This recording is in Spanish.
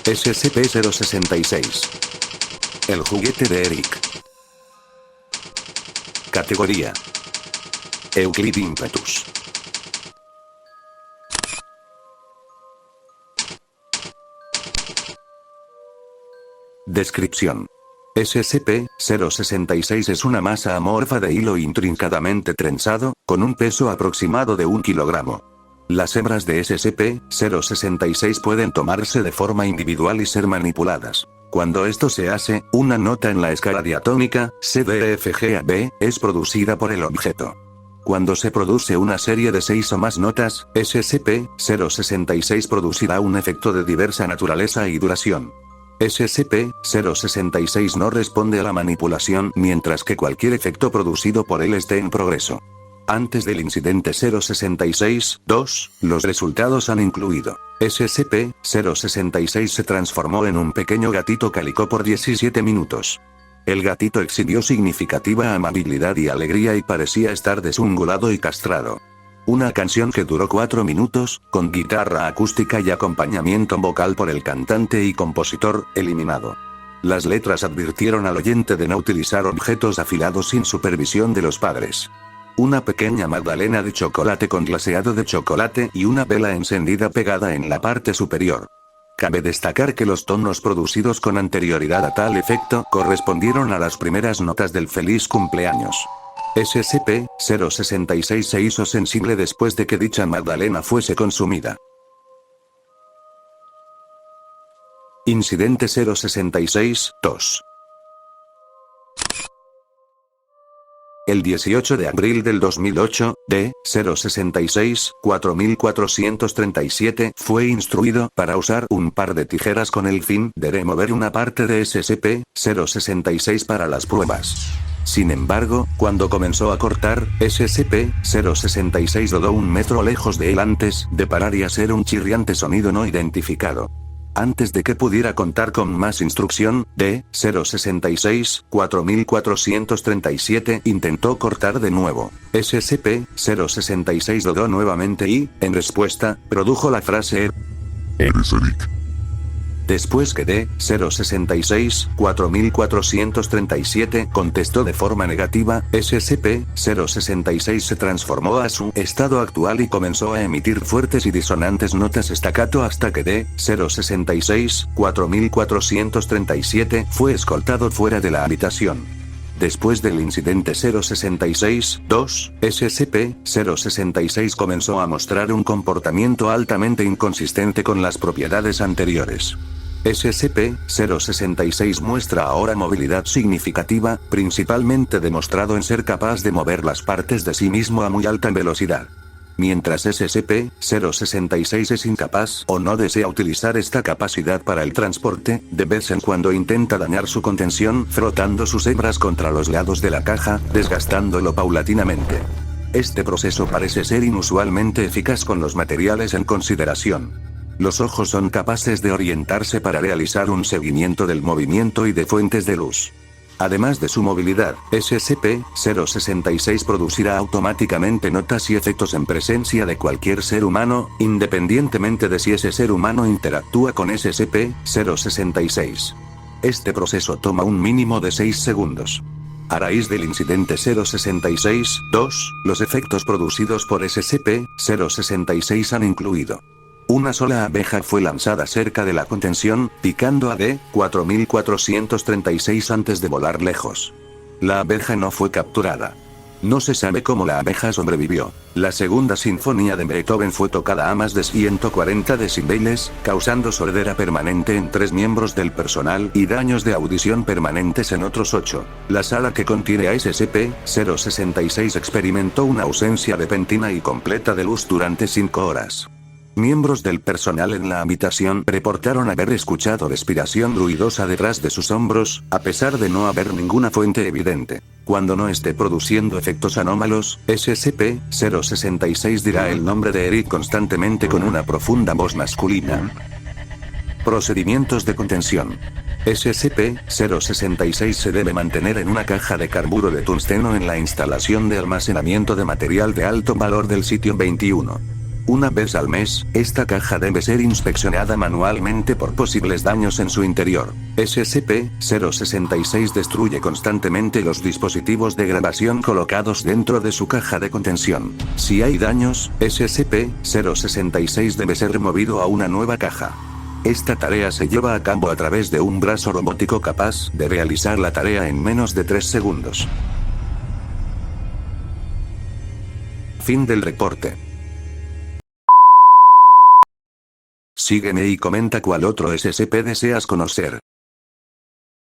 SCP-066. El juguete de Eric. Categoría: Euclid Impetus. Descripción: SCP-066 es una masa amorfa de hilo intrincadamente trenzado, con un peso aproximado de 1 kilogramo. Las hebras de SCP-066 pueden tomarse de forma individual y ser manipuladas. Cuando esto se hace, una nota en la escala diatónica, CDFGAB, es producida por el objeto. Cuando se produce una serie de 6 o más notas, SCP-066 producirá un efecto de diversa naturaleza y duración. SCP-066 no responde a la manipulación mientras que cualquier efecto producido por él esté en progreso. Antes del incidente 066-2, los resultados han incluido: SCP-066 se transformó en un pequeño gatito cálico por 17 minutos. El gatito exhibió significativa amabilidad y alegría y parecía estar desungulado y castrado. Una canción que duró 4 minutos, con guitarra acústica y acompañamiento vocal por el cantante y compositor, eliminado. Las letras advirtieron al oyente de no utilizar objetos afilados sin supervisión de los padres. Una pequeña magdalena de chocolate con glaseado de chocolate y una vela encendida pegada en la parte superior. Cabe destacar que los tonos producidos con anterioridad a tal efecto correspondieron a las primeras notas del feliz cumpleaños. SCP-066 se hizo sensible después de que dicha magdalena fuese consumida. Incidente 066-2. El 18 de abril del 2008, D-066-4437 fue instruido para usar un par de tijeras con el fin de remover una parte de SCP-066 para las pruebas. Sin embargo, cuando comenzó a cortar, SCP-066 rodó 1 metro lejos de él antes de parar y hacer un chirriante sonido no identificado. Antes de que pudiera contar con más instrucción, D-066-4437 intentó cortar de nuevo. SCP-066 rodó nuevamente y, en respuesta, produjo la frase: "Eres Eric". Después que D-066-4437 contestó de forma negativa, SCP-066 se transformó a su estado actual y comenzó a emitir fuertes y disonantes notas staccato hasta que D-066-4437 fue escoltado fuera de la habitación. Después del incidente 066-2, SCP-066 comenzó a mostrar un comportamiento altamente inconsistente con las propiedades anteriores. SCP-066 muestra ahora movilidad significativa, principalmente demostrado en ser capaz de mover las partes de sí mismo a muy alta velocidad. Mientras SCP-066 es incapaz o no desea utilizar esta capacidad para el transporte, de vez en cuando intenta dañar su contención frotando sus hebras contra los lados de la caja, desgastándolo paulatinamente. Este proceso parece ser inusualmente eficaz con los materiales en consideración. Los ojos son capaces de orientarse para realizar un seguimiento del movimiento y de fuentes de luz. Además de su movilidad, SCP-066 producirá automáticamente notas y efectos en presencia de cualquier ser humano, independientemente de si ese ser humano interactúa con SCP-066. Este proceso toma un mínimo de 6 segundos. A raíz del incidente 066-2, los efectos producidos por SCP-066 han incluido: una sola abeja fue lanzada cerca de la contención, picando a D-4436 antes de volar lejos. La abeja no fue capturada. No se sabe cómo la abeja sobrevivió. La segunda sinfonía de Beethoven fue tocada a más de 140 decibeles, causando sordera permanente en 3 miembros del personal y daños de audición permanentes en otros 8. La sala que contiene a SCP-066 experimentó una ausencia repentina y completa de luz durante 5 horas. Miembros del personal en la habitación reportaron haber escuchado respiración ruidosa detrás de sus hombros, a pesar de no haber ninguna fuente evidente. Cuando no esté produciendo efectos anómalos, SCP-066 dirá el nombre de Eric constantemente con una profunda voz masculina. Procedimientos de contención. SCP-066 se debe mantener en una caja de carburo de tungsteno en la instalación de almacenamiento de material de alto valor del sitio 21. Una vez al mes, esta caja debe ser inspeccionada manualmente por posibles daños en su interior. SCP-066 destruye constantemente los dispositivos de grabación colocados dentro de su caja de contención. Si hay daños, SCP-066 debe ser removido a una nueva caja. Esta tarea se lleva a cabo a través de un brazo robótico capaz de realizar la tarea en menos de 3 segundos. Fin del reporte. Sígueme y comenta cuál otro SCP deseas conocer.